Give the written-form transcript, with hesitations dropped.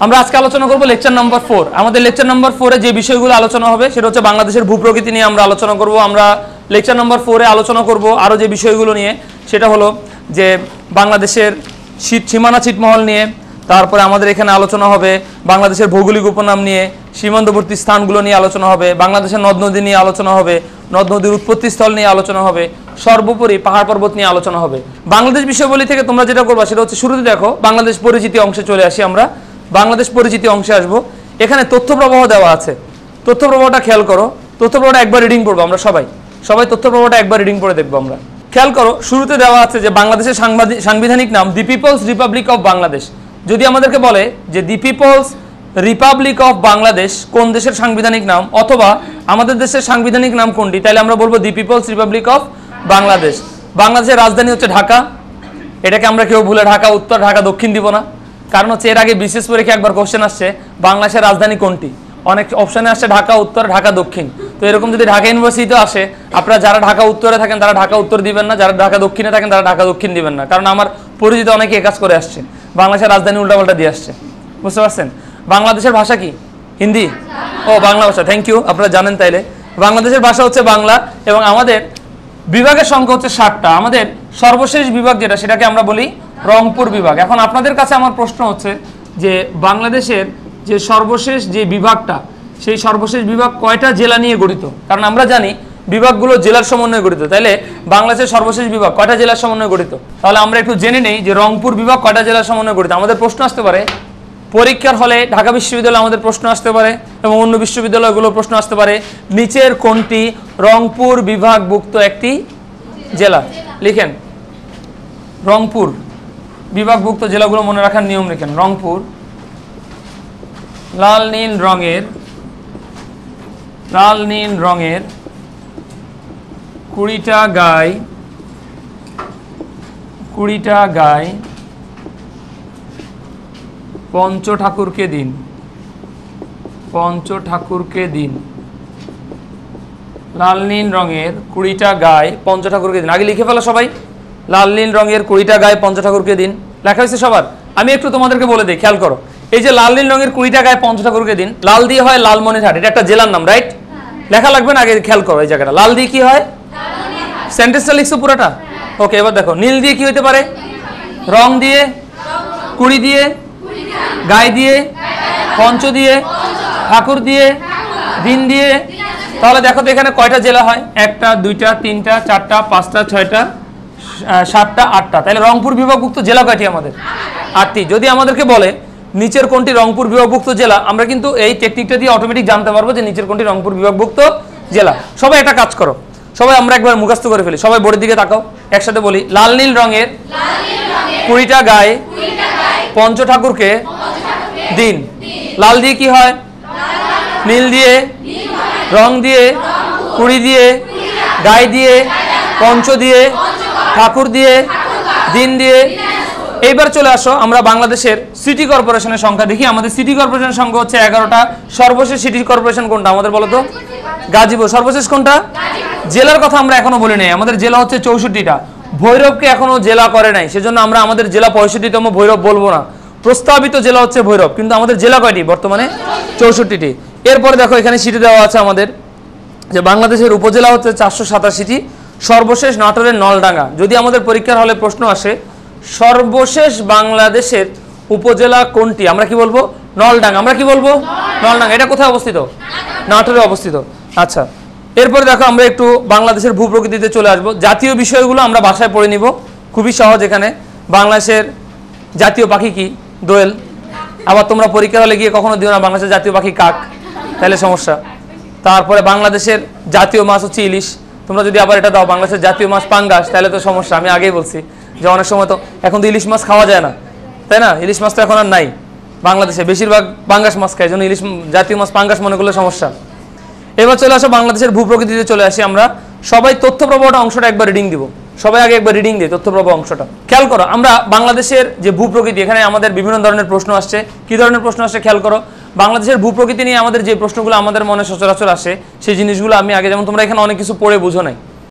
আমরা আজকে আলোচনা করব লেকচার নাম্বার 4। আমাদের লেকচার নাম্বার 4 এ যে বিষয়গুলো আলোচনা হবে সেটা হচ্ছে বাংলাদেশের ভূপ্রকৃতি নিয়ে আমরা আলোচনা করব। আমরা লেকচার নাম্বার 4 এ আলোচনা করব আরো যে বিষয়গুলো নিয়ে, সেটা হলো যে বাংলাদেশের সীমানা ছিটমহল নিয়ে, তারপরে আমাদের এখানে আলোচনা হবে বাংলাদেশের ভৌগোলিক উপনাম নিয়ে, সীমান্তবর্তী স্থানগুলো নিয়ে আলোচনা হবে, বাংলাদেশের নদ নদী নিয়ে আলোচনা হবে, নদ নদীর উৎপত্তি স্থল নিয়ে আলোচনা হবে, সর্বোপরি পাহাড় পর্বত নিয়ে আলোচনা হবে। বাংলাদেশ বিষয়াবলী থেকে তোমরা যেটা করবা সেটা হচ্ছে শুরুতে দেখো বাংলাদেশ পরিচিতি অংশে চলে আসি। আমরা বাংলাদেশ পরিচিতি অংশে আসবো। এখানে তথ্য প্রবাহ দেওয়া আছে, তথ্য প্রবাহটা খেয়াল করো। তথ্য প্রবাহটা একবার রিডিং পড়বো আমরা সবাই তথ্য প্রবাহটা একবার রিডিং পড়ে দেখবো আমরা। খেয়াল করো, শুরুতে দেওয়া আছে যে বাংলাদেশের সাংবিধানিক নাম দি পিপলস রিপাবলিক অফ বাংলাদেশ। যদি আমাদেরকে বলে যে দি পিপলস রিপাবলিক অফ বাংলাদেশ কোন দেশের সাংবিধানিক নাম, অথবা আমাদের দেশের সাংবিধানিক নাম কোনটি, তাহলে আমরা বলবো দি পিপলস রিপাবলিক অফ বাংলাদেশ। বাংলাদেশের রাজধানী হচ্ছে ঢাকা। এটাকে আমরা কেউ ভুলে ঢাকা উত্তর, ঢাকা দক্ষিণ দিব না, কারণ হচ্ছে এর আগে বিশেষ পরীক্ষা একবার কোশ্চেন আসছে বাংলাদেশের রাজধানী কোনটি, অনেক অপশনে আসছে ঢাকা উত্তর, ঢাকা দক্ষিণ। তো এরকম যদি ঢাকা ইউনিভার্সিটিতে আসে, আপনারা যারা ঢাকা উত্তরে থাকেন তারা ঢাকা উত্তর দিবেন না, যারা ঢাকা দক্ষিণে থাকেন তারা ঢাকা দক্ষিণ দিবেন না, কারণ আমার পরিচিত অনেকে কাজ করে আসছে, বাংলাদেশের রাজধানী উল্টাপাল্টা দিয়ে আসছে। বুঝতে পারছেন? বাংলাদেশের ভাষা কি? হিন্দি। ও বাংলা ভাষা, থ্যাংক ইউ, আপনারা জানেন। তাইলে বাংলাদেশের ভাষা হচ্ছে বাংলা, এবং আমাদের বিভাগের সংখ্যা হচ্ছে 60টা। আমাদের সর্বশেষ বিভাগ যেটা, সেটাকে আমরা বলি রংপুর বিভাগ। এখন আপনাদের কাছে আমার প্রশ্ন হচ্ছে যে বাংলাদেশের যে সর্বশেষ যে বিভাগটা, সেই সর্বশেষ বিভাগ কয়টা জেলা নিয়ে গঠিত? কারণ আমরা জানি বিভাগগুলো জেলার সমন্বয়ে গঠিত, তাইলে বাংলাদেশের সর্বশেষ বিভাগ কয়টা জেলার সমন্বয়ে গঠিত? তাহলে আমরা একটু জেনে নেই যে রংপুর বিভাগ কয়টা জেলার সমন্বয়ে গঠিত। আমাদের প্রশ্ন আসতে পারে পরীক্ষার হলে, ঢাকা বিশ্ববিদ্যালয়ে আমাদের প্রশ্ন আসতে পারে, এবং অন্য বিশ্ববিদ্যালয়গুলো প্রশ্ন আসতে পারে, নিচের কোনটি রংপুর বিভাগভুক্ত একটি জেলা? লিখেন রংপুর বিভাগভুক্ত জেলাগুলো মনে রাখার নিয়ম লিখেন। রংপুর লাল নীল রঙের 20টা গাই পঞ্চ ঠাকুরকে দিন। লাল নীল রঙের 20টা গাই পঞ্চ ঠাকুরকে দিন। আগে লিখে ফেলো সবাই, লাল নীল রঙের 20টা গাই পঞ্চ ঠাকুরকে দিন। লেখা হয়েছে সবার? আমি একটু তোমাদেরকে বলে দিই, খেয়াল করো। এই যে লাল নীল রঙের 20টা গাই পঞ্চ ঠাকুরকে দিন, লাল দিয়ে হয় লালমনিরহাট, এটা একটা জেলার নাম, রাইট? লেখা লাগবে না? আগে খেয়াল করো এই জায়গাটা, লাল দিয়ে কি হয়? সেন্টেন্সটা লিখছো পুরোটা? ওকে, এবার দেখো নীল দিয়ে কি হইতে পারে? রং দিয়ে, 20 দিয়ে, গাই দিয়ে, পঞ্চ দিয়ে, ঠাকুর দিয়ে, দিন দিয়ে। তাহলে দেখো তো এখানে কয়টা জেলা হয়? 1টা 2টা 3টা 4টা 5টা 6টা 7টা 8টা। তাহলে রংপুর বিভাগভুক্ত জেলা কয়টি আমাদের? 8টি। যদি আমাদেরকে বলে নিচের কোনটি রংপুর বিভাগভুক্ত জেলা, আমরা কিন্তু এই টেকনিকটা দিয়ে অটোমেটিক জানতে পারবো যে নিচের কোনটি রংপুর বিভাগভুক্ত জেলা। সবাই একটা কাজ করো, সবাই আমরা একবার মুখস্থ করে ফেলি। সবাই বোর্ডের দিকে তাকাও, একসাথে বলি লাল নীল রঙের 20টা গাই পঞ্চ ঠাকুরকে দিন। লাল দিয়ে কি হয়? নীল দিয়ে, রং দিয়ে, 20 দিয়ে, গাই দিয়ে, পঞ্চ দিয়ে, ঠাকুর দিয়ে, দিন দিয়ে। এইবার চলে আসো আমরা বাংলাদেশের সিটি কর্পোরেশনের সংখ্যা দেখি। আমাদের সিটি কর্পোরেশনের সংখ্যা হচ্ছে 11টা। সর্বশেষ সিটি কর্পোরেশন কোনটা আমাদের বলো তো? গাজীপুর। সর্বশেষ কোনটা? জেলার কথা আমরা এখনো বলি নাই, আমাদের জেলা হচ্ছে 64টা। ভৈরবকে এখনো জেলা করে নাই, সেজন্য আমরা আমাদের জেলা 65তম ভৈরব বলবো না। প্রস্তাবিত জেলা হচ্ছে ভৈরব, কিন্তু আমাদের জেলা কয়টি বর্তমানে? 64টি। এরপরে দেখো এখানে সিটি দেওয়া আছে আমাদের, যে বাংলাদেশের উপজেলা হচ্ছে 487টি। সর্বশেষ নাটোরের নলডাঙ্গা। যদি আমাদের পরীক্ষার হলে প্রশ্ন আসে সর্বশেষ বাংলাদেশের উপজেলা কোনটি, আমরা কি বলবো? নলডাঙ্গা। আমরা কি বলবো? নলডাঙ্গা। এটা কোথায় অবস্থিত? নাটোরে অবস্থিত। আচ্ছা, এরপরে দেখো আমরা একটু বাংলাদেশের ভূপ্রকৃতিতে চলে আসবো। জাতীয় বিষয়গুলো আমরা বাসায় পড়ে নিব, খুবই সহজ। এখানে বাংলাদেশের জাতীয় পাখি কি? দোয়েল। আবার তোমরা পরীক্ষার হলে গিয়ে কখনো দিও না বাংলাদেশের জাতীয় পাখি কাক, তাহলে সমস্যা। তারপরে বাংলাদেশের জাতীয় মাছ হচ্ছে ইলিশ। তোমরা যদি আবার এটা দাও বাংলাদেশের জাতীয় মাছ পাঙ্গাস, তাহলে তো সমস্যা। আমি আগেই বলছি যে অনেক সময় তো এখন তো ইলিশ মাছ খাওয়া যায় না, তাই না? ইলিশ মাছ তো এখন আর নাই বাংলাদেশে, বেশিরভাগ পাঙ্গাস মাছ খায়, জন্য ইলিশ জাতীয় মাছ পাঙ্গাস মনে করলে সমস্যা। এবার চলে আসো বাংলাদেশের ভূপ্রকৃতিতে চলে আসি আমরা। সবাই তথ্য প্রবাহটা অংশটা একবার রিডিং দিব, সবাই আগে একবার রিডিং দিই তথ্য প্রবাহ অংশটা। খেয়াল করো, আমরা বাংলাদেশের যে ভূপ্রকৃতি, এখানে আমাদের বিভিন্ন ধরনের প্রশ্ন আসছে। কি ধরনের প্রশ্ন আসছে খেয়াল করো। বাংলাদেশের ভূপ্রকৃতি নিয়ে আমাদের যে প্রশ্নগুলো আমাদের মনে সচরাচর আসে, সেই জিনিসগুলো আমি আগে, যেমন তোমরা এখানে অনেক কিছু পড়ে বুঝো নাই,